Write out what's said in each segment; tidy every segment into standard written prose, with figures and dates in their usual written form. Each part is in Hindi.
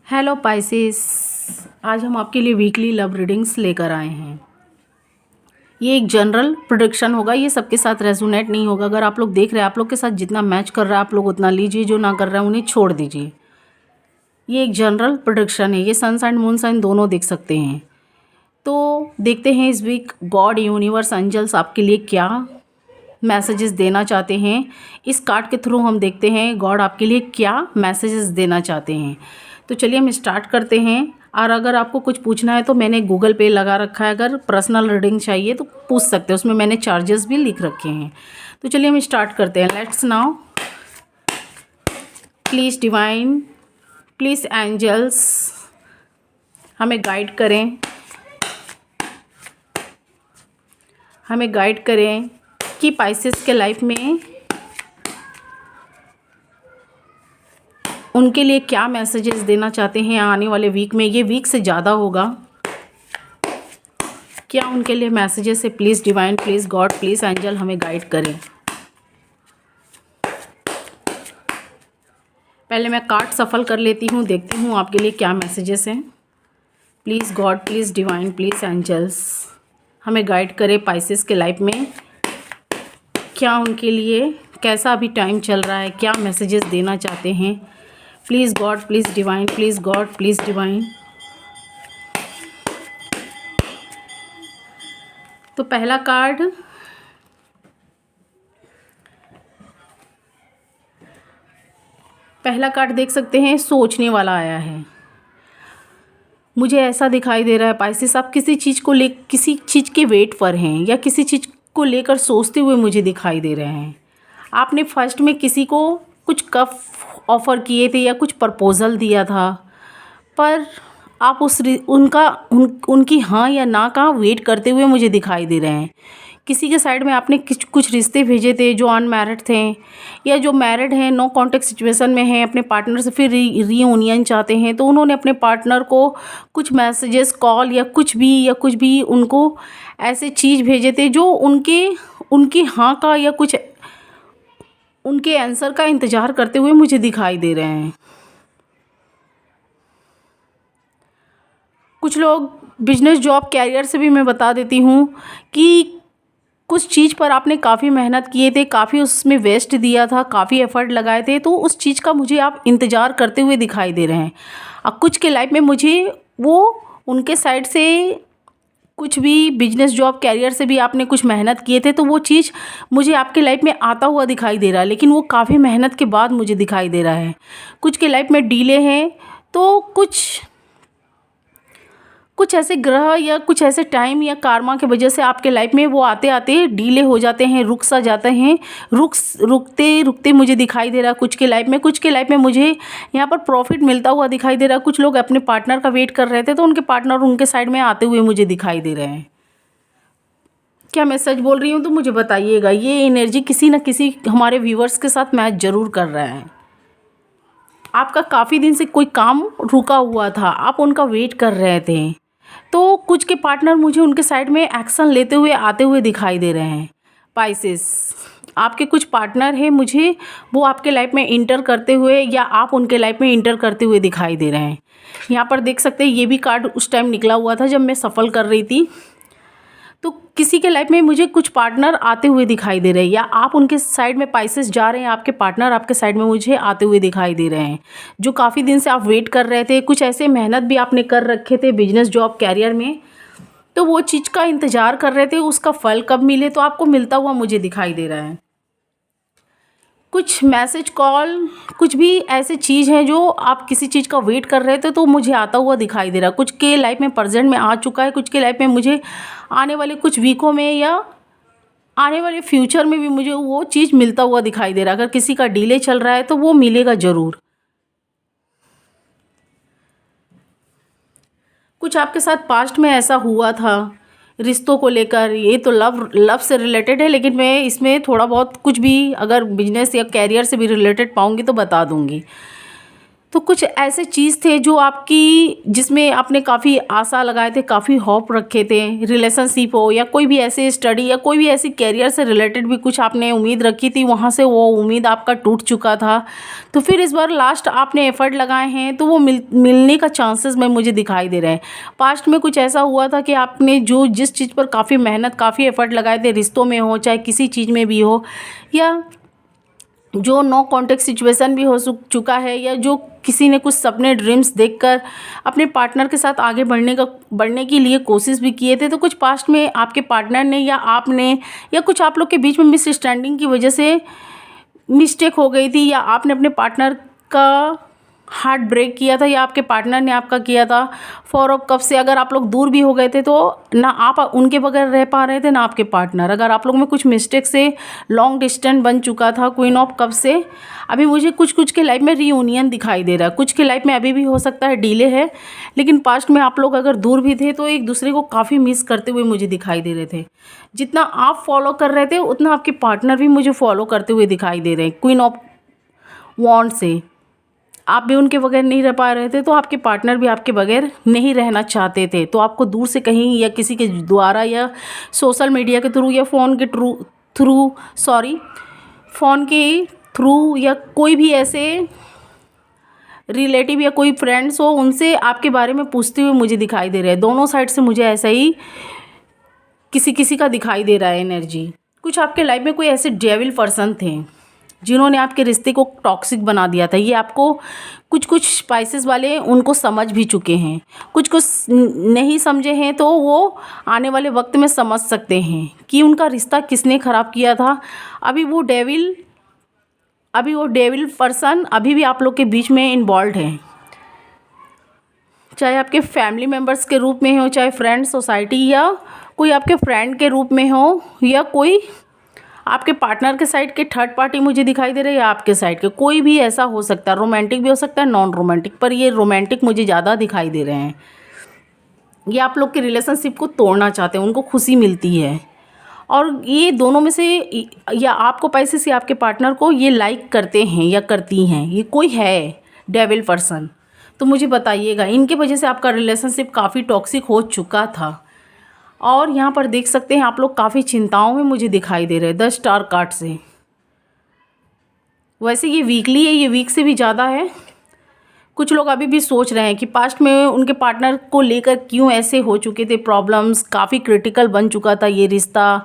Hello Pisces. आज हम आपके लिए वीकली लव रीडिंग्स लेकर आए हैं। ये एक जनरल प्रेडिक्शन होगा, ये सबके साथ रेजोनेट नहीं होगा। अगर आप लोग देख रहे हैं, आप लोग के साथ जितना मैच कर रहा है आप लोग उतना लीजिए, जो ना कर रहा है उन्हें छोड़ दीजिए। ये एक जनरल प्रेडिक्शन है, ये सन साइन मून साइन दोनों देख सकते हैं। तो देखते हैं इस वीक गॉड यूनिवर्स एंजल्स आपके लिए क्या मैसेजेस देना चाहते हैं। इस कार्ड के थ्रू हम देखते हैं गॉड आपके लिए क्या मैसेजेस देना चाहते हैं। तो चलिए हम स्टार्ट करते हैं। और अगर आपको कुछ पूछना है तो मैंने गूगल पे लगा रखा है, अगर पर्सनल रीडिंग चाहिए तो पूछ सकते हैं, उसमें मैंने चार्जेस भी लिख रखे हैं। तो चलिए हम स्टार्ट करते हैं। Let's now please divine, please angels हमें गाइड करें, हमें गाइड करें कि पाइसेस के लाइफ में उनके लिए क्या मैसेजेस देना चाहते हैं आने वाले वीक में। ये वीक से ज़्यादा होगा, क्या उनके लिए मैसेजेस है। Please divine, please god, please angel हमें गाइड करें। पहले मैं कार्ड सफल कर लेती हूँ, देखती हूँ आपके लिए क्या मैसेजेस हैं। Please god, please divine, please angels हमें गाइड करें पाइसेस के लाइफ में क्या उनके लिए, कैसा अभी टाइम चल रहा है, क्या मैसेजेस देना चाहते हैं। Please god, please divine, please god, please divine. तो पहला कार्ड देख सकते हैं, सोचने वाला आया है। मुझे ऐसा दिखाई दे रहा है पाइसेस, आप किसी चीज़ के वेट पर हैं या किसी चीज़ को लेकर सोचते हुए मुझे दिखाई दे रहे हैं। आपने फर्स्ट में किसी को कुछ कप ऑफ़र किए थे या कुछ प्रपोज़ल दिया था, पर आप उनकी हाँ या ना का वेट करते हुए मुझे दिखाई दे रहे हैं। किसी के साइड में आपने कुछ रिश्ते भेजे थे जो अनमैरिड थे, या जो मैरिड हैं नो कॉन्टेक्ट सिचुएशन में हैं, अपने पार्टनर से फिर रीयूनियन चाहते हैं, तो उन्होंने अपने पार्टनर को कुछ मैसेजेस, कॉल या कुछ भी उनको ऐसे चीज़ भेजे थे जो उनकी हाँ का या कुछ उनके आंसर का इंतज़ार करते हुए मुझे दिखाई दे रहे हैं। कुछ लोग बिजनेस, जॉब, कैरियर से भी मैं बता देती हूँ कि कुछ चीज़ पर आपने काफ़ी मेहनत किए थे, काफ़ी उसमें वेस्ट दिया था, काफ़ी एफर्ट लगाए थे, तो उस चीज़ का मुझे आप इंतज़ार करते हुए दिखाई दे रहे हैं। अब कुछ के लाइफ में मुझे वो उनके साइड से कुछ भी बिजनेस, जॉब, कैरियर से भी आपने कुछ मेहनत किए थे, तो वो चीज़ मुझे आपके लाइफ में आता हुआ दिखाई दे रहा है, लेकिन वो काफ़ी मेहनत के बाद मुझे दिखाई दे रहा है। कुछ के लाइफ में डिले हैं, तो कुछ ऐसे ग्रह या कुछ ऐसे टाइम या कार्मा की वजह से आपके लाइफ में वो आते आते डीले हो जाते हैं, रुक सा जाते हैं। रुकते रुकते मुझे दिखाई दे रहा है कुछ के लाइफ में मुझे यहाँ पर प्रॉफिट मिलता हुआ दिखाई दे रहा है। कुछ लोग अपने पार्टनर का वेट कर रहे थे, तो उनके पार्टनर उनके साइड में आते हुए मुझे दिखाई दे रहे हैं। क्या मैं सच बोल रही हूँ तो मुझे बताइएगा। ये एनर्जी किसी न किसी हमारे व्यूवर्स के साथ मैच ज़रूर कर रहा है। आपका काफ़ी दिन से कोई काम रुका हुआ था, आप उनका वेट कर रहे थे, तो कुछ के पार्टनर मुझे उनके साइड में एक्शन लेते हुए आते हुए दिखाई दे रहे हैं। पाइसेस, आपके कुछ पार्टनर हैं, मुझे वो आपके लाइफ में इंटर करते हुए या आप उनके लाइफ में इंटर करते हुए दिखाई दे रहे हैं। यहाँ पर देख सकते हैं, ये भी कार्ड उस टाइम निकला हुआ था जब मैं सफल कर रही थी। तो किसी के लाइफ में मुझे कुछ पार्टनर आते हुए दिखाई दे रहे हैं, या आप उनके साइड में पाइसेस जा रहे हैं, आपके पार्टनर आपके साइड में मुझे आते हुए दिखाई दे रहे हैं। जो काफ़ी दिन से आप वेट कर रहे थे, कुछ ऐसे मेहनत भी आपने कर रखे थे बिजनेस, जॉब, कैरियर में, तो वो चीज़ का इंतज़ार कर रहे थे, उसका फल कब मिले, तो आपको मिलता हुआ मुझे दिखाई दे रहा है। कुछ मैसेज, कॉल, कुछ भी ऐसे चीज़ हैं जो आप किसी चीज़ का वेट कर रहे थे, तो मुझे आता हुआ दिखाई दे रहा है। कुछ के लाइफ में प्रेजेंट में आ चुका है, कुछ के लाइफ में मुझे आने वाले कुछ वीकों में या आने वाले फ्यूचर में भी मुझे वो चीज़ मिलता हुआ दिखाई दे रहा है। अगर किसी का डिले चल रहा है तो वो मिलेगा ज़रूर। कुछ आपके साथ पास्ट में ऐसा हुआ था रिश्तों को लेकर, ये तो लव से रिलेटेड है, लेकिन मैं इसमें थोड़ा बहुत कुछ भी अगर बिजनेस या कैरियर से भी रिलेटेड पाऊंगी तो बता दूंगी। तो कुछ ऐसे चीज़ थे जो आपकी जिसमें आपने काफ़ी आशा लगाए थे, काफ़ी होप रखे थे, रिलेशनशिप हो या कोई भी ऐसे स्टडी या कोई भी ऐसी करियर से रिलेटेड भी कुछ आपने उम्मीद रखी थी, वहाँ से वो उम्मीद आपका टूट चुका था। तो फिर इस बार लास्ट आपने एफर्ट लगाए हैं तो वो मिलने का चांसेस में मुझे दिखाई दे रहे हैं। पास्ट में कुछ ऐसा हुआ था कि आपने जो जिस चीज़ पर काफ़ी मेहनत, काफ़ी एफर्ट लगाए थे, रिश्तों में हो चाहे किसी चीज़ में भी हो, या जो नो कॉन्टेक्ट सिचुएशन भी हो चुका है, या जो किसी ने कुछ सपने ड्रीम्स देखकर अपने पार्टनर के साथ आगे बढ़ने के लिए कोशिश भी किए थे, तो कुछ पास्ट में आपके पार्टनर ने या आपने या कुछ आप लोग के बीच में मिसअंडरस्टैंडिंग की वजह से मिस्टेक हो गई थी, या आपने अपने पार्टनर का हार्ट ब्रेक किया था या आपके पार्टनर ने आपका किया था। फॉर ऑफ कप से अगर आप लोग दूर भी हो गए थे तो ना आप उनके बगैर रह पा रहे थे ना आपके पार्टनर। अगर आप लोग में कुछ मिस्टेक से लॉन्ग डिस्टेंस बन चुका था क्वीन ऑफ कप से, अभी मुझे कुछ के लाइफ में रीयूनियन दिखाई दे रहा है। कुछ के लाइफ में अभी भी हो सकता है डिले है, लेकिन पास्ट में आप लोग अगर दूर भी थे तो एक दूसरे को काफ़ी मिस करते हुए मुझे दिखाई दे रहे थे। जितना आप फॉलो कर रहे थे उतना आपके पार्टनर भी मुझे फॉलो करते हुए दिखाई दे रहे हैं। क्वीन ऑफ वॉन्ड से आप भी उनके बगैर नहीं रह पा रहे थे, तो आपके पार्टनर भी आपके बगैर नहीं रहना चाहते थे। तो आपको दूर से कहीं या किसी के द्वारा या सोशल मीडिया के थ्रू या फ़ोन के थ्रू या कोई भी ऐसे रिलेटिव या कोई फ्रेंड्स हो, उनसे आपके बारे में पूछते हुए मुझे दिखाई दे रहे हैं। दोनों साइड से मुझे ऐसा ही किसी का दिखाई दे रहा है एनर्जी। कुछ आपके लाइफ में कोई ऐसे डेविल पर्सन थे जिन्होंने आपके रिश्ते को टॉक्सिक बना दिया था। ये आपको कुछ स्पाइसेस वाले उनको समझ भी चुके हैं, कुछ नहीं समझे हैं, तो वो आने वाले वक्त में समझ सकते हैं कि उनका रिश्ता किसने ख़राब किया था। अभी वो डेविल पर्सन अभी भी आप लोग के बीच में इन्वॉल्व है, चाहे आपके फैमिली मेम्बर्स के रूप में हो, चाहे फ्रेंड सोसाइटी, या कोई आपके फ्रेंड के रूप में हो, या कोई आपके पार्टनर के साइड के थर्ड पार्टी मुझे दिखाई दे रहा है, या आपके साइड के कोई भी ऐसा हो सकता है। रोमांटिक भी हो सकता है, नॉन रोमांटिक, पर ये रोमांटिक मुझे ज़्यादा दिखाई दे रहे हैं। ये आप लोग के रिलेशनशिप को तोड़ना चाहते हैं, उनको खुशी मिलती है, और ये दोनों में से या आपको पैसे से आपके पार्टनर को ये लाइक करते हैं या करती हैं। ये कोई है डेविल पर्सन, तो मुझे बताइएगा। इनके वजह से आपका रिलेशनशिप काफ़ी टॉक्सिक हो चुका था, और यहाँ पर देख सकते हैं आप लोग काफ़ी चिंताओं में मुझे दिखाई दे रहे हैं 10 स्टार कार्ड से। वैसे ये वीकली है, ये वीक से भी ज़्यादा है। कुछ लोग अभी भी सोच रहे हैं कि पास्ट में उनके पार्टनर को लेकर क्यों ऐसे हो चुके थे प्रॉब्लम्स, काफ़ी क्रिटिकल बन चुका था ये रिश्ता।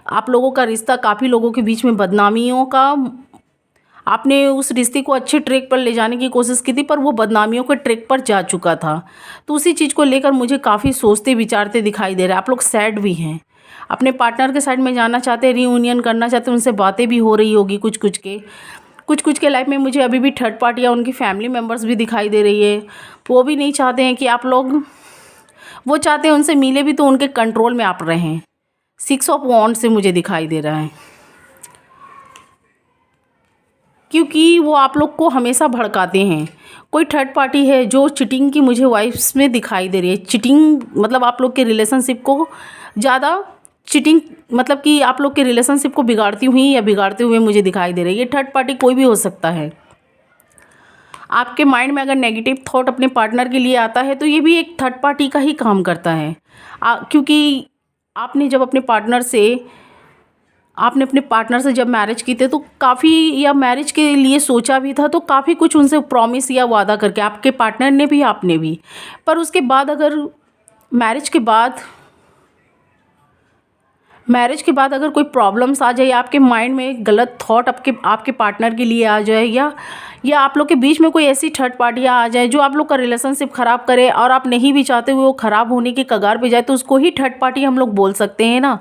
आप लोगों का रिश्ता काफ़ी लोगों के बीच में बदनामियों का, आपने उस रिश्ते को अच्छे ट्रैक पर ले जाने की कोशिश की थी, पर वो बदनामियों के ट्रैक पर जा चुका था। तो उसी चीज़ को लेकर मुझे काफ़ी सोचते विचारते दिखाई दे रहा है। आप लोग सैड भी हैं, अपने पार्टनर के साइड में जाना चाहते हैं, रीयूनियन करना चाहते हैं, उनसे बातें भी हो रही होगी कुछ के लाइफ में। मुझे अभी भी थर्ड पार्टी या उनकी फैमिली मेम्बर्स भी दिखाई दे रही है। वो भी नहीं चाहते हैं कि आप लोग, वो चाहते हैं उनसे मिले भी तो उनके कंट्रोल में आप रहें। 6 ऑफ वॉन्ड से मुझे दिखाई दे रहा है, क्योंकि वो आप लोग को हमेशा भड़काते हैं। कोई थर्ड पार्टी है जो चिटिंग की मुझे वाइब्स में दिखाई दे रही है। चिटिंग मतलब आप लोग के रिलेशनशिप को ज़्यादा चिटिंग मतलब कि आप लोग के रिलेशनशिप को बिगाड़ती हुई या बिगाड़ते हुए मुझे दिखाई दे रही है। ये थर्ड पार्टी कोई भी हो सकता है। आपके माइंड में अगर नेगेटिव थॉट अपने पार्टनर के लिए आता है तो ये भी एक थर्ड पार्टी का ही काम करता है। क्योंकि आपने अपने पार्टनर से जब मैरिज की थी तो काफ़ी, या मैरिज के लिए सोचा भी था तो काफ़ी कुछ उनसे प्रॉमिस या वादा करके, आपके पार्टनर ने भी आपने भी, पर उसके बाद अगर मैरिज के बाद अगर कोई प्रॉब्लम्स आ जाए, या आपके माइंड में गलत थॉट आपके पार्टनर के लिए आ जाए, या आप लोग के बीच में कोई ऐसी थर्ड पार्टियाँ आ जाए जो आप लोग का रिलेशनशिप ख़राब करे और आप नहीं भी चाहते हुए वो ख़राब होने के कगार पे जाए, तो उसको ही थर्ड पार्टी हम लोग बोल सकते हैं ना।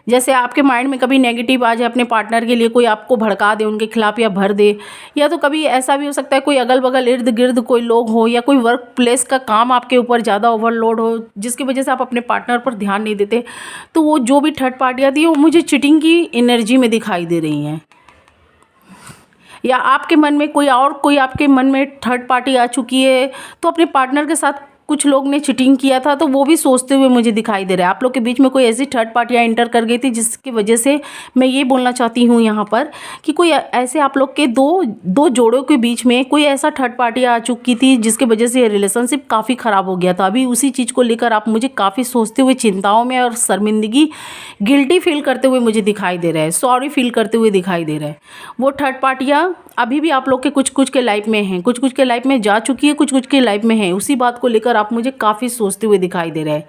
जैसे आपके माइंड में कभी नेगेटिव आ जाए अपने पार्टनर के लिए, कोई आपको भड़का दे उनके खिलाफ या भर दे, या तो कभी ऐसा भी हो सकता है कोई अगल बगल इर्द गिर्द कोई लोग हो, या कोई वर्क प्लेस का काम आपके ऊपर ज़्यादा ओवरलोड हो जिसकी वजह से आप अपने पार्टनर पर ध्यान नहीं देते, तो वो जो भी थर्ड पार्टी आती है वो मुझे चिटिंग की एनर्जी में दिखाई दे रही हैं। या आपके मन में कोई आपके मन में थर्ड पार्टी आ चुकी है तो अपने पार्टनर के साथ कुछ लोग ने चीटिंग किया था तो वो भी सोचते हुए मुझे दिखाई दे रहा है। आप लोग के बीच में कोई ऐसी थर्ड पार्टियाँ एंटर कर गई थी जिसकी वजह से मैं ये बोलना चाहती हूँ यहाँ पर कि कोई ऐसे आप लोग के दो जोड़ों के बीच में कोई ऐसा थर्ड पार्टी आ चुकी थी जिसकी वजह से ये रिलेशनशिप काफ़ी ख़राब हो गया था। अभी उसी चीज़ को लेकर आप मुझे काफ़ी सोचते हुए, चिंताओं में और शर्मिंदगी, गिल्टी फील करते हुए मुझे दिखाई दे रहा है, सॉरी फील करते हुए दिखाई दे रहा है। वो थर्ड पार्टियाँ अभी भी आप लोग के कुछ कुछ के लाइफ में हैं, कुछ कुछ के लाइफ में जा चुकी है, कुछ कुछ के लाइफ में है। उसी बात को लेकर आप मुझे काफ़ी सोचते हुए दिखाई दे रहे हैं।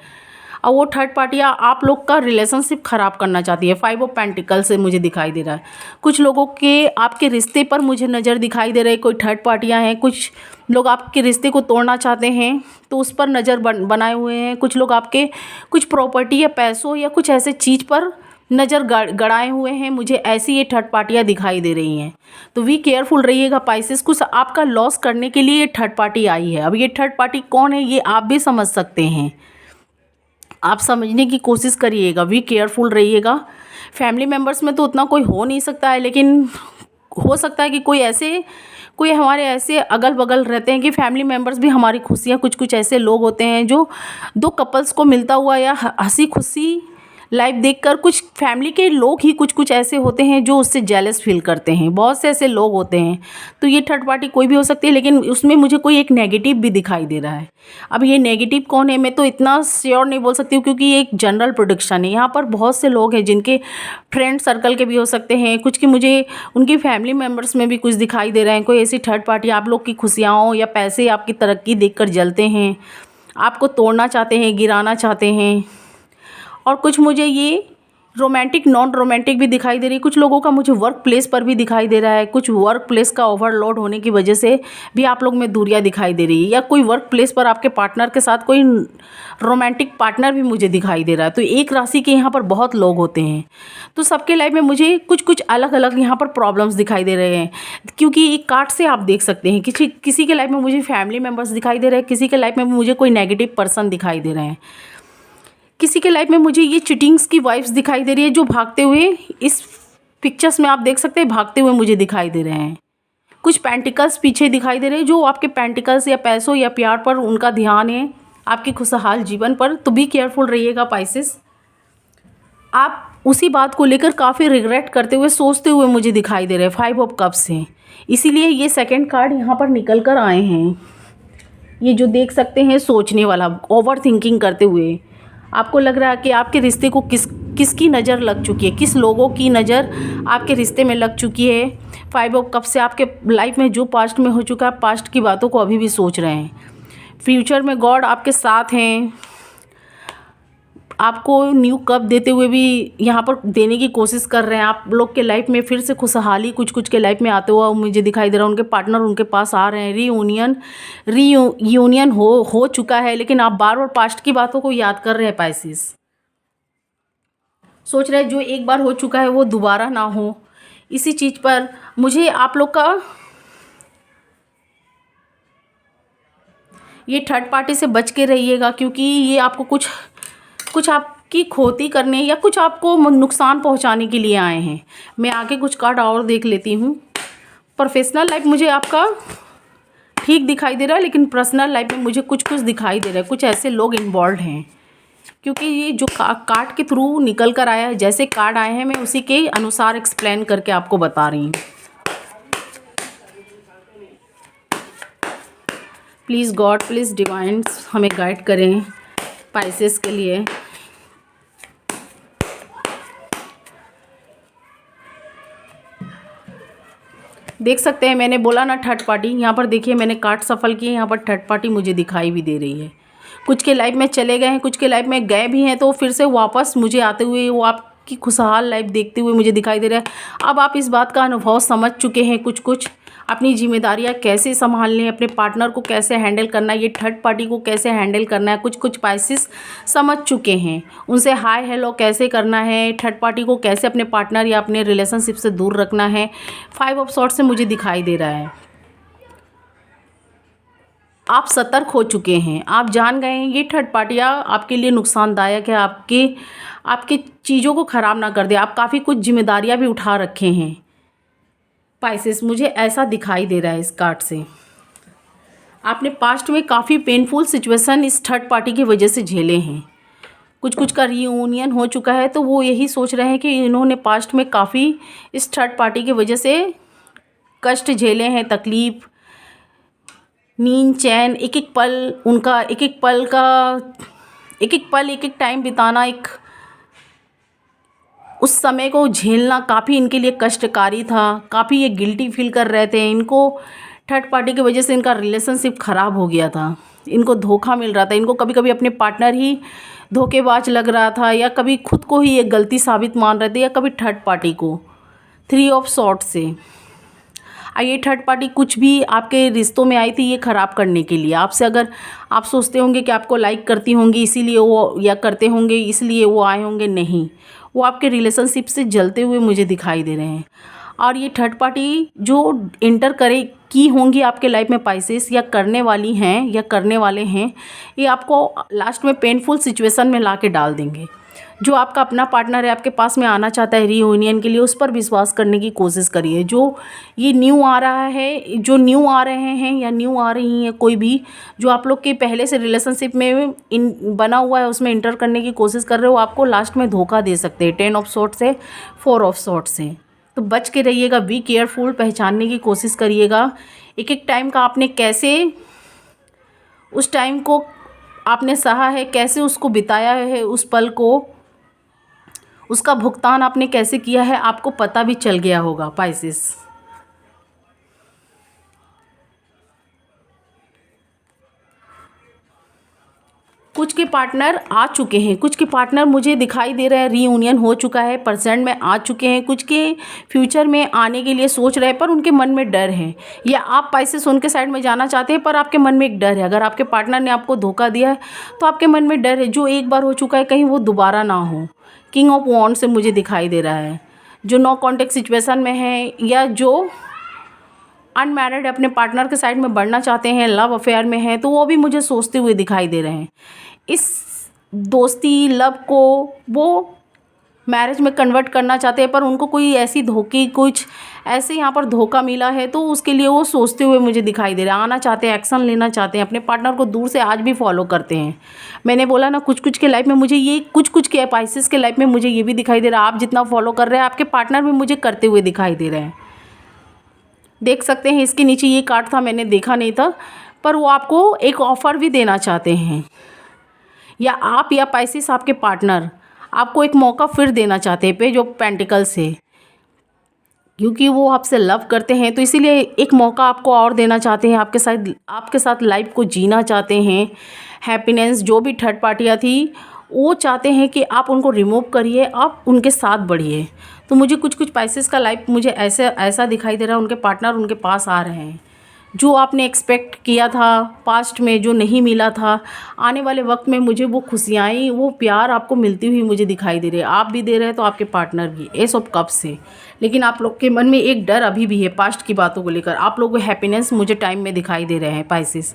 और वो थर्ड पार्टियाँ आप लोग का रिलेशनशिप ख़राब करना चाहती है। 5 ऑफ पेंटिकल से मुझे दिखाई दे रहा है। कुछ लोगों के आपके रिश्ते पर मुझे नज़र दिखाई दे रही है, कोई थर्ड पार्टियाँ हैं। कुछ लोग आपके रिश्ते को तोड़ना चाहते हैं तो उस पर नज़र बनाए हुए हैं। कुछ लोग आपके कुछ प्रॉपर्टी या पैसों या कुछ ऐसे चीज़ पर नज़र गड़ाए हुए हैं। मुझे ऐसी ये थर्ड पार्टियाँ दिखाई दे रही हैं। तो वी केयरफुल रहिएगा पाइसेस। कुछ आपका लॉस करने के लिए ये थर्ड पार्टी आई है। अब ये थर्ड पार्टी कौन है ये आप भी समझ सकते हैं। आप समझने की कोशिश करिएगा, वी केयरफुल रहिएगा। फैमिली मेम्बर्स में तो उतना कोई हो नहीं सकता है, लेकिन हो सकता है कि कोई हमारे ऐसे अगल बगल रहते हैं कि फैमिली मेम्बर्स भी हमारी खुशियाँ, कुछ कुछ ऐसे लोग होते हैं जो दो कपल्स को मिलता हुआ या हंसी खुशी लाइफ देखकर, कुछ फैमिली के लोग ही कुछ कुछ ऐसे होते हैं जो उससे जेलस फील करते हैं। बहुत से ऐसे लोग होते हैं। तो ये थर्ड पार्टी कोई भी हो सकती है, लेकिन उसमें मुझे कोई एक नेगेटिव भी दिखाई दे रहा है। अब ये नेगेटिव कौन है मैं तो इतना श्योर नहीं बोल सकती हूँ, क्योंकि ये एक जनरल प्रोडिक्शन है। यहाँ पर बहुत से लोग हैं जिनके फ्रेंड सर्कल के भी हो सकते हैं, कुछ की मुझे उनकी फैमिली मेम्बर्स में भी कुछ दिखाई दे रहे हैं। कोई ऐसी थर्ड पार्टी आप लोग की खुशियाँ या पैसे, आपकी तरक्की देखकर जलते हैं, आपको तोड़ना चाहते हैं, गिराना चाहते हैं। और कुछ मुझे ये रोमांटिक, नॉन रोमांटिक भी दिखाई दे रही है। कुछ लोगों का मुझे वर्क प्लेस पर भी दिखाई दे रहा है। कुछ वर्क प्लेस का ओवरलोड होने की वजह से भी आप लोग में दूरियां दिखाई दे रही है, या कोई वर्क प्लेस पर आपके पार्टनर के साथ कोई रोमांटिक पार्टनर भी मुझे दिखाई दे रहा है। तो एक राशि के यहाँ पर बहुत लोग होते हैं। तो सबके लाइफ में मुझे कुछ कुछ अलग अलग यहाँ पर प्रॉब्लम्स दिखाई दे रहे हैं, क्योंकि एक कार्ड से आप देख सकते हैं किसी के लाइफ में मुझे फैमिली मेम्बर्स दिखाई दे रहे हैं, किसी के लाइफ में मुझे कोई नेगेटिव पर्सन दिखाई दे रहे हैं, किसी के लाइफ में मुझे ये चीटिंग्स की वाइब्स दिखाई दे रही है जो भागते हुए इस पिक्चर्स में आप देख सकते हैं, भागते हुए मुझे दिखाई दे रहे हैं। कुछ पेंटिकल्स पीछे दिखाई दे रहे हैं जो आपके पेंटिकल्स या पैसों या प्यार पर उनका ध्यान है, आपके खुशहाल जीवन पर। तो बी केयरफुल रहिएगा पाइसेस। आप उसी बात को लेकर काफ़ी रिग्रेट करते हुए, सोचते हुए मुझे दिखाई दे रहे हैं। 5 ऑफ कप्स हैं, इसीलिए ये सेकेंड कार्ड यहाँ पर निकल कर आए हैं। ये जो देख सकते हैं सोचने वाला, ओवर थिंकिंग करते हुए आपको लग रहा है कि आपके रिश्ते को किसकी नज़र लग चुकी है, किस लोगों की नज़र आपके रिश्ते में लग चुकी है। 5 ऑफ कप से आपके लाइफ में जो पास्ट में हो चुका है, पास्ट की बातों को अभी भी सोच रहे हैं। फ्यूचर में गॉड आपके साथ हैं, आपको न्यू कप देते हुए भी यहाँ पर देने की कोशिश कर रहे हैं। आप लोग के लाइफ में फिर से खुशहाली कुछ कुछ के लाइफ में आते हुआ मुझे दिखाई दे रहा है। उनके पार्टनर उनके पास आ रहे हैं, रीयूनियन हो चुका है, लेकिन आप बार बार पास्ट की बातों को याद कर रहे हैं पाइसेस। सोच रहे हैं जो एक बार हो चुका है वो दोबारा ना हो। इसी चीज़ पर मुझे आप लोग का ये थर्ड पार्टी से बच के रहिएगा, क्योंकि ये आपको कुछ आपकी खोती करने या कुछ आपको नुकसान पहुंचाने के लिए आए हैं। मैं आगे कुछ कार्ड और देख लेती हूँ। प्रोफेशनल लाइफ मुझे आपका ठीक दिखाई दे रहा है, लेकिन पर्सनल लाइफ में मुझे कुछ कुछ दिखाई दे रहा है। कुछ ऐसे लोग इन्वॉल्व हैं, क्योंकि ये जो कार्ड के थ्रू निकल कर आया है, जैसे कार्ड आए हैं मैं उसी के अनुसार एक्सप्लेन करके आपको बता रही हूँ। प्लीज़ गॉड, प्लीज़ डिवाइन्स हमें गाइड करें पाइसेस के लिए। देख सकते हैं मैंने बोला ना थर्ड पार्टी, यहाँ पर देखिए मैंने कार्ड सफल किए, यहाँ पर थर्ड पार्टी मुझे दिखाई भी दे रही है। कुछ के लाइफ में चले गए हैं, कुछ के लाइफ में गए भी हैं, तो फिर से वापस मुझे आते हुए वो आपकी खुशहाल लाइफ देखते हुए मुझे दिखाई दे रहा है। अब आप इस बात का अनुभव समझ चुके हैं, कुछ अपनी जिम्मेदारियां कैसे संभालनी है, अपने पार्टनर को कैसे हैंडल करना है, ये थर्ड पार्टी को कैसे हैंडल करना है, कुछ पाइसेस समझ चुके हैं। उनसे हाय हेलो कैसे करना है, थर्ड पार्टी को कैसे अपने पार्टनर या अपने रिलेशनशिप से दूर रखना है। 5 ऑफ सॉर्ड्स से मुझे दिखाई दे रहा है। आप सतर्क हो चुके हैं, आप जान गए हैं ये थर्ड पार्टियाँ आपके लिए नुकसानदायक है, आपके चीज़ों को ख़राब ना कर दे। आप काफ़ी कुछ जिम्मेदारियां भी उठा रखे हैं पाइसेस, मुझे ऐसा दिखाई दे रहा है इस कार्ड से। आपने पास्ट में काफ़ी पेनफुल सिचुएशन इस थर्ड पार्टी की वजह से झेले हैं। कुछ कुछ का रीयूनियन हो चुका है, तो वो यही सोच रहे हैं कि इन्होंने पास्ट में काफ़ी इस थर्ड पार्टी की वजह से कष्ट झेले हैं, तकलीफ़, नींद, चैन, एक एक पल उनका, एक एक पल का, एक एक पल, एक एक टाइम बिताना, एक उस समय को झेलना काफ़ी इनके लिए कष्टकारी था। काफ़ी ये गिल्टी फील कर रहे थे। इनको थर्ड पार्टी की वजह से इनका रिलेशनशिप ख़राब हो गया था। इनको धोखा मिल रहा था। इनको कभी कभी अपने पार्टनर ही धोखेबाज लग रहा था, या कभी खुद को ही एक गलती साबित मान रहे थे, या कभी थर्ड पार्टी को। थ्री ऑफ सॉर्ट से ये थर्ड पार्टी कुछ भी आपके रिश्तों में आई थी ये ख़राब करने के लिए। आपसे अगर आप सोचते होंगे कि आपको लाइक करती होंगी इसीलिए वो, या करते होंगे इसलिए वो आए होंगे, नहीं, वो आपके रिलेशनशिप से जलते हुए मुझे दिखाई दे रहे हैं। और ये थर्ड पार्टी जो इंटर करे की होंगी आपके लाइफ में पाइसेस, या करने वाली हैं या करने वाले हैं, ये आपको लास्ट में पेनफुल सिचुएशन में ला के डाल देंगे। जो आपका अपना पार्टनर है आपके पास में आना चाहता है रीयूनियन के लिए, उस पर विश्वास करने की कोशिश करिए। जो ये न्यू आ रहा है, जो न्यू आ रहे हैं या न्यू आ रही हैं, कोई भी जो आप लोग के पहले से रिलेशनशिप में बना हुआ है उसमें इंटर करने की कोशिश कर रहे हो, आपको लास्ट में धोखा दे सकते हैं 10 ऑफ सॉर्ट से, 4 ऑफ सॉर्ट से। तो बच के रहिएगा, बी केयरफुल, पहचानने की कोशिश करिएगा एक एक टाइम का आपने कैसे उस टाइम को आपने सहा है, कैसे उसको बिताया है, उस पल को, उसका भुगतान आपने कैसे किया है, आपको पता भी चल गया होगा पाइसेस। कुछ के पार्टनर आ चुके हैं, कुछ के पार्टनर मुझे दिखाई दे रहा है रीयूनियन हो चुका है, प्रेजेंट में आ चुके हैं। कुछ के फ्यूचर में आने के लिए सोच रहे हैं, पर उनके मन में डर है, या आप पाइसेस उनके साइड में जाना चाहते हैं पर आपके मन में एक डर है। अगर आपके पार्टनर ने आपको धोखा दिया है तो आपके मन में डर है, जो एक बार हो चुका है कहीं वो दोबारा ना हो। किंग ऑफ वॉन्ड से मुझे दिखाई दे रहा है। जो नो कॉन्टेक्ट सिचुएशन में है, या जो अनमैरिड अपने पार्टनर के साइड में बढ़ना चाहते हैं, लव अफेयर में है, तो वो भी मुझे सोचते हुए दिखाई दे रहे हैं। इस दोस्ती लव को वो मैरिज में कन्वर्ट करना चाहते हैं, पर उनको कोई ऐसी धोखे, कुछ ऐसे यहाँ पर धोखा मिला है, तो उसके लिए वो सोचते हुए मुझे दिखाई दे रहा है। आना चाहते हैं, एक्शन लेना चाहते हैं, अपने पार्टनर को दूर से आज भी फॉलो करते हैं। मैंने बोला ना, कुछ कुछ के लाइफ में मुझे ये, कुछ कुछ के पाइसेस के लाइफ में मुझे ये भी दिखाई दे रहा है। आप जितना फॉलो कर रहे हैं आपके पार्टनर भी मुझे करते हुए दिखाई दे रहे हैं। देख सकते हैं इसके नीचे ये कार्ड था, मैंने देखा नहीं था, पर वो आपको एक ऑफ़र भी देना चाहते हैं, या आप या पाइसेस आपके पार्टनर आपको एक मौका फिर देना चाहते हैं पेज ऑफ पेंटिकल से, क्योंकि वो आपसे लव करते हैं, तो इसीलिए एक मौका आपको और देना चाहते हैं। आपके साथ लाइफ को जीना चाहते हैं। हैप्पीनेस जो भी थर्ड पार्टियाँ थी वो चाहते हैं कि आप उनको रिमूव करिए, आप उनके साथ बढ़िए। तो मुझे कुछ कुछ पाइसेस का लाइफ मुझे ऐसा दिखाई दे रहा है, उनके पार्टनर उनके पास आ रहे हैं। जो आपने एक्सपेक्ट किया था पास्ट में, जो नहीं मिला था, आने वाले वक्त में मुझे वो खुशियाँ, वो प्यार आपको मिलती हुई मुझे दिखाई दे रही है। आप भी दे रहे हैं तो आपके पार्टनर भी, एस ऑफ कप से। लेकिन आप लोग के मन में एक डर अभी भी है पास्ट की बातों को लेकर। आप लोग हैप्पीनेस मुझे टाइम में दिखाई दे रहे हैं पाइसेस।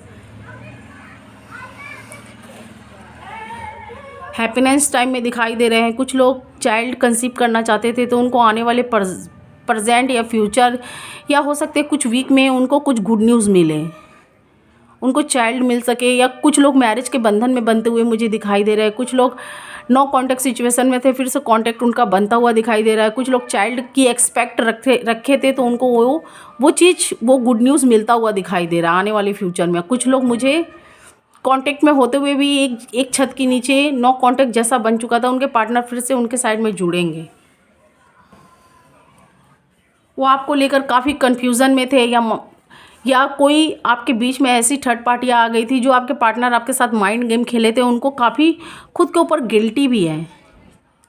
हैप्पीनेस टाइम में दिखाई दे रहे हैं। कुछ लोग चाइल्ड कंसीव करना चाहते थे, तो उनको आने वाले प्रेजेंट या फ्यूचर, या हो सकते कुछ वीक में उनको कुछ गुड न्यूज़ मिले, उनको चाइल्ड मिल सके। या कुछ लोग मैरिज के बंधन में बनते हुए मुझे दिखाई दे रहे हैं। कुछ लोग नो कॉन्टैक्ट सिचुएशन में थे, फिर से कॉन्टैक्ट उनका बनता हुआ दिखाई दे रहा है। कुछ लोग चाइल्ड की एक्सपेक्ट रखे थे, तो उनको वो चीज़, वो गुड न्यूज़ मिलता हुआ दिखाई दे रहा है आने वाले फ्यूचर में। कुछ लोग मुझे कांटेक्ट में होते हुए भी एक छत के नीचे नो कांटेक्ट जैसा बन चुका था, उनके पार्टनर फिर से उनके साइड में जुड़ेंगे। वो आपको लेकर काफ़ी कन्फ्यूज़न में थे, या कोई आपके बीच में ऐसी थर्ड पार्टी आ गई थी जो आपके पार्टनर आपके साथ माइंड गेम खेले थे। उनको काफ़ी खुद के ऊपर गिल्टी भी है,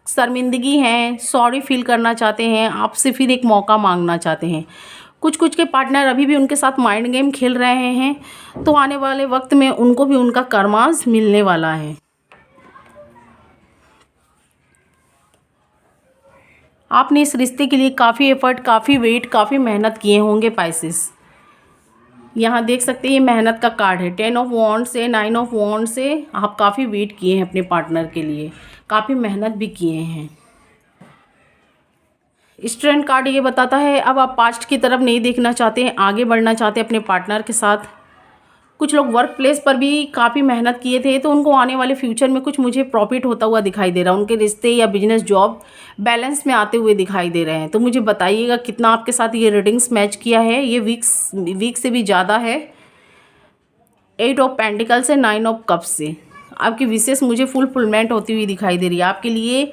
शर्मिंदगी है, सॉरी फील करना चाहते हैं, आपसे फिर एक मौका मांगना चाहते हैं। कुछ कुछ के पार्टनर अभी भी उनके साथ माइंड गेम खेल रहे हैं, तो आने वाले वक्त में उनको भी उनका कर्मास मिलने वाला है। आपने इस रिश्ते के लिए काफ़ी एफर्ट, काफ़ी वेट, काफ़ी मेहनत किए होंगे पाइसेस। यहाँ देख सकते हैं ये मेहनत का कार्ड है। 10 ऑफ वॉन्ड से, 9 ऑफ वॉन्ड से आप काफ़ी वेट किए हैं अपने पार्टनर के लिए, काफ़ी मेहनत भी किए हैं। स्ट्रेंथ कार्ड ये बताता है अब आप पास्ट की तरफ नहीं देखना चाहते हैं, आगे बढ़ना चाहते हैं अपने पार्टनर के साथ। कुछ लोग वर्क प्लेस पर भी काफ़ी मेहनत किए थे, तो उनको आने वाले फ्यूचर में कुछ मुझे प्रॉफिट होता हुआ दिखाई दे रहा है। उनके रिश्ते या बिजनेस जॉब बैलेंस में आते हुए दिखाई दे रहे हैं। तो मुझे बताइएगा कितना आपके साथ ये रीडिंग्स मैच किया है। ये वीक से भी ज़्यादा है। 8 ऑफ पेंटिकल से 9 ऑफ कप से आपकी विशेष मुझे फुलफिलमेंट होती हुई दिखाई दे रही है। आपके लिए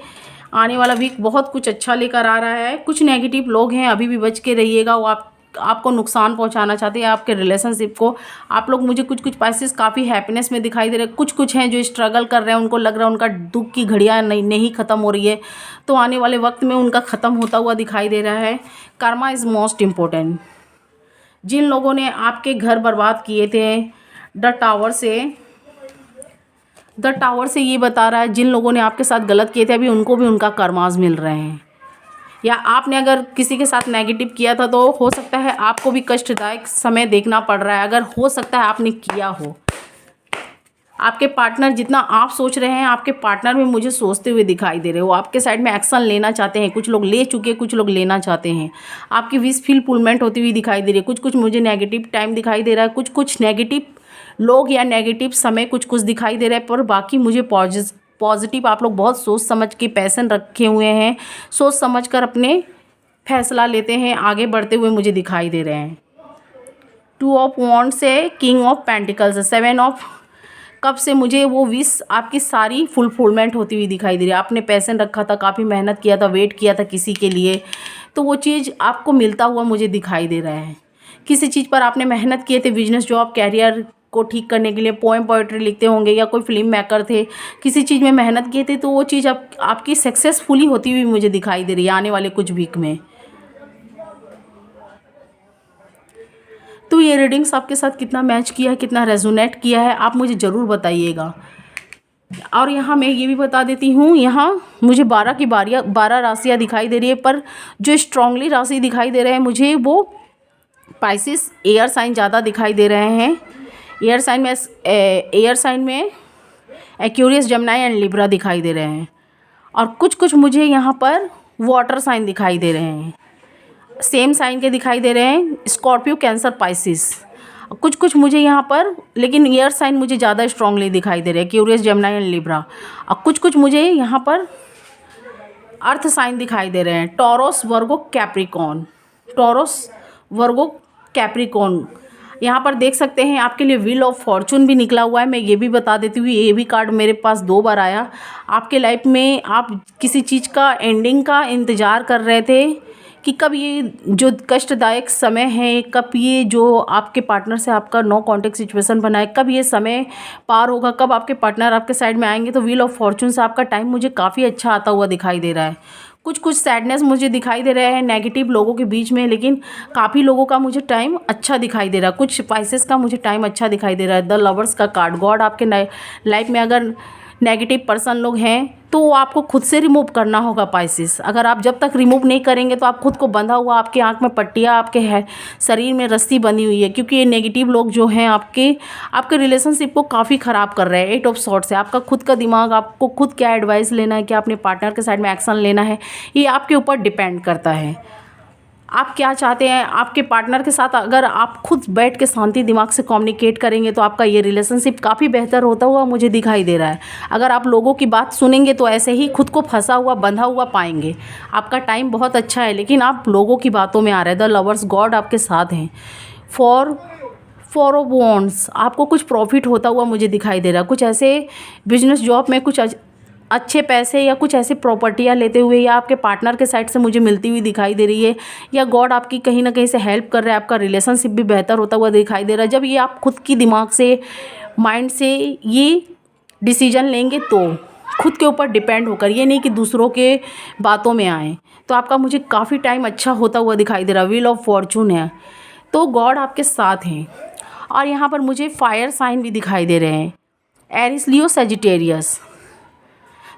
आने वाला वीक बहुत कुछ अच्छा लेकर आ रहा है। कुछ नेगेटिव लोग हैं, अभी भी बच के रहिएगा। वो आपको नुकसान पहुंचाना चाहते हैं, आपके रिलेशनशिप को। आप लोग मुझे कुछ पाइसेस काफ़ी हैप्पीनेस में दिखाई दे रहे हैं। कुछ हैं जो स्ट्रगल कर रहे हैं, उनको लग रहा है उनका दुख की घड़ियाँ नहीं ख़त्म हो रही है, तो आने वाले वक्त में उनका ख़त्म होता हुआ दिखाई दे रहा है। Karma is most important. जिन लोगों ने आपके घर बर्बाद किए थे, द टावर से ये बता रहा है जिन लोगों ने आपके साथ गलत किए थे, अभी उनको भी उनका कर्मास मिल रहे हैं। या आपने अगर किसी के साथ नेगेटिव किया था, तो हो सकता है आपको भी कष्टदायक समय देखना पड़ रहा है। अगर हो सकता है आपने किया हो। आपके पार्टनर जितना आप सोच रहे हैं, आपके पार्टनर में मुझे सोचते हुए दिखाई दे रहे हो। आपके साइड में एक्शन लेना चाहते हैं। कुछ लोग ले चुके, कुछ लोग लेना चाहते हैं। आपकी विश फुलफिलमेंट होती हुई दिखाई दे रही है। कुछ मुझे नेगेटिव टाइम दिखाई दे रहा है। कुछ नेगेटिव लोग या नेगेटिव समय कुछ दिखाई दे रहा है, पर बाकी मुझे पॉजिटिव आप लोग बहुत सोच समझ के पैसन रखे हुए हैं। सोच समझ कर अपने फैसला लेते हैं, आगे बढ़ते हुए मुझे दिखाई दे रहे हैं। 2 ऑफ वॉन्ड से किंग ऑफ पेंटिकल्स, 7 ऑफ कब से मुझे वो विश आपकी सारी फुलफिलमेंट होती हुई दिखाई दे रही है। आपने पैसन रखा था, काफ़ी मेहनत किया था, वेट किया था किसी के लिए, तो वो चीज़ आपको मिलता हुआ मुझे दिखाई दे रहा है। किसी चीज़ पर आपने मेहनत किए थे, बिजनेस जॉब कैरियर को ठीक करने के लिए, पोएम पोएट्री लिखते होंगे या कोई फिल्म मेकर थे, किसी चीज़ में मेहनत किए थे, तो वो चीज़ आपकी सक्सेसफुली होती हुई मुझे दिखाई दे रही है आने वाले कुछ वीक में। तो ये रीडिंग्स आपके साथ कितना मैच किया है, कितना रेजोनेट किया है, आप मुझे ज़रूर बताइएगा। और यहाँ मैं ये भी बता देती हूँ, यहाँ मुझे 12 राशियाँ दिखाई दे रही है, पर जो स्ट्रांगली राशि दिखाई दे रहे हैं मुझे, वो पाइसिस एयर साइन ज़्यादा दिखाई दे रहे हैं। एयर साइन में एक्वेरियस, जेमिनी एंड लिब्रा दिखाई दे रहे हैं। और कुछ मुझे यहाँ पर वाटर साइन दिखाई दे रहे हैं। सेम साइन के दिखाई दे रहे हैं, स्कॉर्पियो, कैंसर, पाइसिस। कुछ मुझे यहाँ पर, लेकिन एयर साइन मुझे ज़्यादा स्ट्रांगली दिखाई दे रहे हैं, एक्वेरियस, जेमिनी एंड लिब्रा। और कुछ मुझे यहाँ पर अर्थ साइन दिखाई दे रहे हैं, टॉरस, वर्गो, कैप्रिकॉर्न। यहाँ पर देख सकते हैं आपके लिए व्हील ऑफ फॉर्चून भी निकला हुआ है। मैं ये भी बता देती हूँ, ये भी कार्ड मेरे पास 2 बार आया। आपके लाइफ में आप किसी चीज़ का एंडिंग का इंतज़ार कर रहे थे कि कब ये जो कष्टदायक समय है, कब ये जो आपके पार्टनर से आपका नो कॉन्टेक्ट सिचुएशन बना है, कब ये समय पार होगा, कब आपके पार्टनर आपके साइड में आएंगे। तो व्हील ऑफ फॉर्चून से आपका टाइम मुझे काफ़ी अच्छा आता हुआ दिखाई दे रहा है। कुछ सैडनेस मुझे दिखाई दे रहे हैं नेगेटिव लोगों के बीच में, लेकिन काफ़ी लोगों का मुझे टाइम अच्छा दिखाई दे रहा है। कुछ पाइसेस का मुझे टाइम अच्छा दिखाई दे रहा है। द लवर्स का कार्ड, गॉड आपके लाइफ में अगर नेगेटिव पर्सन लोग हैं, तो वो आपको खुद से रिमूव करना होगा पाइसेस। अगर आप जब तक रिमूव नहीं करेंगे, तो आप खुद को बंधा हुआ, आपके आँख में पट्टियाँ, आपके शरीर में रस्सी बंधी हुई है, क्योंकि ये नेगेटिव लोग जो हैं आपके रिलेशनशिप को काफ़ी ख़राब कर रहे हैं। 8 ऑफ सॉर्ट्स है। आपका खुद का दिमाग, आपको खुद क्या एडवाइस लेना है, क्या अपने पार्टनर के साइड में एक्शन लेना है, ये आपके ऊपर डिपेंड करता है। आप क्या चाहते हैं आपके पार्टनर के साथ। अगर आप खुद बैठ के शांति दिमाग से कम्युनिकेट करेंगे, तो आपका ये रिलेशनशिप काफ़ी बेहतर होता हुआ मुझे दिखाई दे रहा है। अगर आप लोगों की बात सुनेंगे, तो ऐसे ही खुद को फंसा हुआ, बंधा हुआ पाएंगे। आपका टाइम बहुत अच्छा है, लेकिन आप लोगों की बातों में आ रहे हैं। द लवर्स, गॉड आपके साथ हैं। फॉर ऑफ वॉन्ड्स, आपको कुछ प्रॉफिट होता हुआ मुझे दिखाई दे रहा है। कुछ ऐसे बिजनेस जॉब में कुछ अच्छे पैसे या कुछ ऐसे प्रॉपर्टियाँ लेते हुए, या आपके पार्टनर के साइड से मुझे मिलती हुई दिखाई दे रही है, या गॉड आपकी कहीं ना कहीं से हेल्प कर रहा है। आपका रिलेशनशिप भी बेहतर होता हुआ दिखाई दे रहा है। जब ये आप खुद की दिमाग से, माइंड से ये डिसीजन लेंगे, तो खुद के ऊपर डिपेंड होकर, ये नहीं कि दूसरों के बातों में आए, तो आपका मुझे काफ़ी टाइम अच्छा होता हुआ दिखाई दे रहा है। व्हील ऑफ फॉर्चून है, तो गॉड आपके साथ हैं। और यहाँ पर मुझे फायर साइन भी दिखाई दे रहे हैं, एरिस, लियो, सजिटेरियस।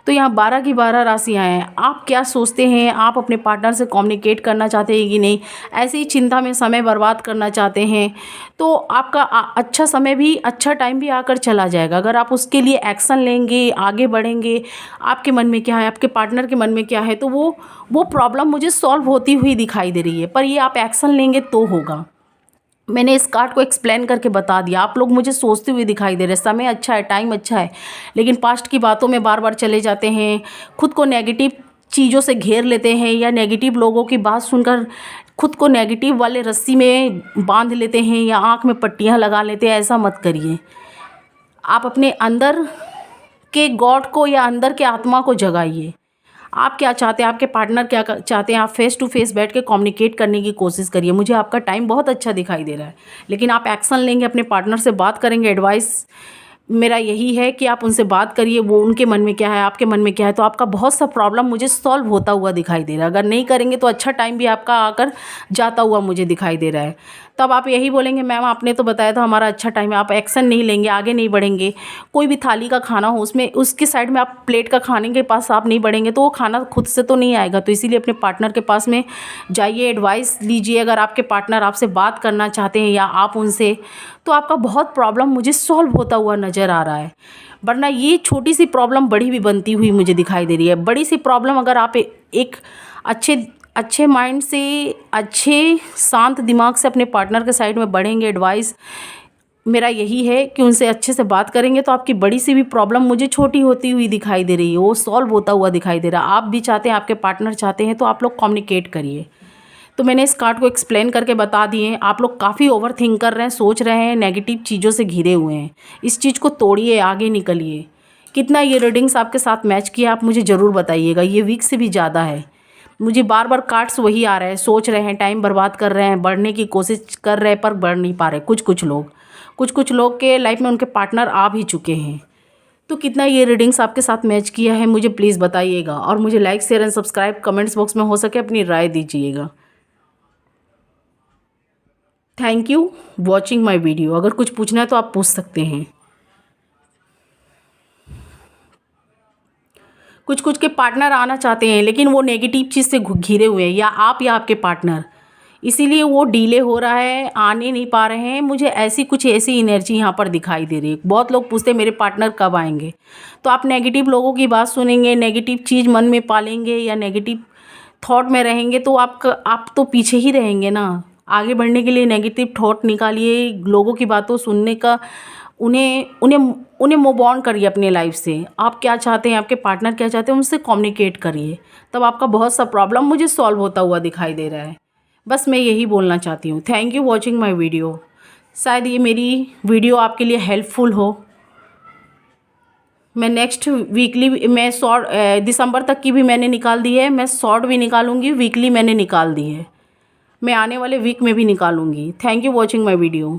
तो यहाँ 12 की 12 राशियाँ हैं। आप क्या सोचते हैं, आप अपने पार्टनर से कम्युनिकेट करना चाहते हैं कि नहीं, ऐसे ही चिंता में समय बर्बाद करना चाहते हैं, तो आपका अच्छा समय भी, अच्छा टाइम भी आकर चला जाएगा। अगर आप उसके लिए एक्शन लेंगे, आगे बढ़ेंगे, आपके मन में क्या है, आपके पार्टनर के मन में क्या है, तो वो प्रॉब्लम मुझे सॉल्व होती हुई दिखाई दे रही है। पर ये आप एक्शन लेंगे तो होगा। मैंने इस कार्ड को एक्सप्लेन करके बता दिया। आप लोग मुझे सोचते हुए दिखाई दे रहे हैं, समय अच्छा है, टाइम अच्छा है, लेकिन पास्ट की बातों में बार बार चले जाते हैं, खुद को नेगेटिव चीज़ों से घेर लेते हैं या नेगेटिव लोगों की बात सुनकर खुद को नेगेटिव वाले रस्सी में बांध लेते हैं या आँख में पट्टियाँ लगा लेते हैं। ऐसा मत करिए। आप अपने अंदर के गॉड को या अंदर के आत्मा को जगाइए। आप क्या चाहते हैं, आपके पार्टनर क्या चाहते हैं, आप फेस टू फेस बैठ के कम्युनिकेट करने की कोशिश करिए। मुझे आपका टाइम बहुत अच्छा दिखाई दे रहा है, लेकिन आप एक्शन लेंगे, अपने पार्टनर से बात करेंगे। एडवाइस मेरा यही है कि आप उनसे बात करिए, वो उनके मन में क्या है, आपके मन में क्या है, तो आपका बहुत सा प्रॉब्लम मुझे सॉल्व होता हुआ दिखाई दे रहा है। अगर नहीं करेंगे तो अच्छा टाइम भी आपका आकर जाता हुआ मुझे दिखाई दे रहा है। तब आप यही बोलेंगे, मैम आपने तो बताया था हमारा अच्छा टाइम है, आप एक्शन नहीं लेंगे, आगे नहीं बढ़ेंगे। कोई भी थाली का खाना हो, उसमें उसके साइड में आप प्लेट का खाने के पास आप नहीं बढ़ेंगे तो वो खाना खुद से तो नहीं आएगा। तो इसीलिए अपने पार्टनर के पास में जाइए, एडवाइस लीजिए। अगर आपके पार्टनर आपसे बात करना चाहते हैं या आप उनसे, तो आपका बहुत प्रॉब्लम मुझे सॉल्व होता हुआ नज़र आ रहा है। वरना ये छोटी सी प्रॉब्लम बड़ी भी बनती हुई मुझे दिखाई दे रही है। बड़ी सी प्रॉब्लम अगर आप एक अच्छे माइंड से, अच्छे शांत दिमाग से अपने पार्टनर के साइड में बढ़ेंगे, एडवाइस मेरा यही है कि उनसे अच्छे से बात करेंगे तो आपकी बड़ी सी भी प्रॉब्लम मुझे छोटी होती हुई दिखाई दे रही है, वो सॉल्व होता हुआ दिखाई दे रहा है। आप भी चाहते हैं, आपके पार्टनर चाहते हैं, तो आप लोग कम्युनिकेट करिए। तो मैंने इस कार्ड को एक्सप्लेन करके बता दिए। आप लोग काफ़ी ओवर थिंक कर रहे हैं, सोच रहे हैं, नेगेटिव चीज़ों से घिरे हुए हैं। इस चीज़ को तोड़िए, आगे निकलिए। कितना ये रीडिंग्स आपके साथ मैच किया आप मुझे ज़रूर बताइएगा। ये वीक से भी ज़्यादा है। मुझे बार बार कार्ड्स वही आ रहे हैं, सोच रहे हैं, टाइम बर्बाद कर रहे हैं, बढ़ने की कोशिश कर रहे हैं पर बढ़ नहीं पा रहे। कुछ लोग के लाइफ में उनके पार्टनर आ भी चुके हैं। तो कितना ये रीडिंग्स आपके साथ मैच किया है मुझे प्लीज़ बताइएगा, और मुझे like share and subscribe comments box में हो सके अपनी राय दीजिएगा। Thank you watching my video. अगर कुछ पूछना है तो आप पूछ सकते हैं। कुछ के पार्टनर आना चाहते हैं लेकिन वो नेगेटिव चीज़ से घिरे हुए हैं, या आप या आपके पार्टनर, इसीलिए वो डिले हो रहा है, आने नहीं पा रहे हैं। मुझे ऐसी एनर्जी यहाँ पर दिखाई दे रही है। बहुत लोग पूछते हैं मेरे पार्टनर कब आएंगे, तो आप नेगेटिव लोगों की बात सुनेंगे, नेगेटिव चीज़ मन में पालेंगे या नेगेटिव थॉट में रहेंगे तो आप तो पीछे ही रहेंगे ना। आगे बढ़ने के लिए नेगेटिव थॉट निकालिए, लोगों की बातों सुनने का, उन्हें उन्हें उन्हें मूव ऑन करिए अपने लाइफ से। आप क्या चाहते हैं, आपके पार्टनर क्या चाहते हैं, उनसे कम्युनिकेट करिए। तब आपका बहुत सा प्रॉब्लम मुझे सॉल्व होता हुआ दिखाई दे रहा है। बस मैं यही बोलना चाहती हूँ। Thank you watching my video. शायद ये मेरी वीडियो आपके लिए हेल्पफुल हो। मैं नेक्स्ट वीकली मैं शॉर्ट दिसंबर तक की भी मैंने निकाल दी है, मैं शॉर्ट भी निकालूंगी, वीकली मैंने निकाल दी है, मैं आने वाले वीक में भी निकालूंगी। Thank you watching my video.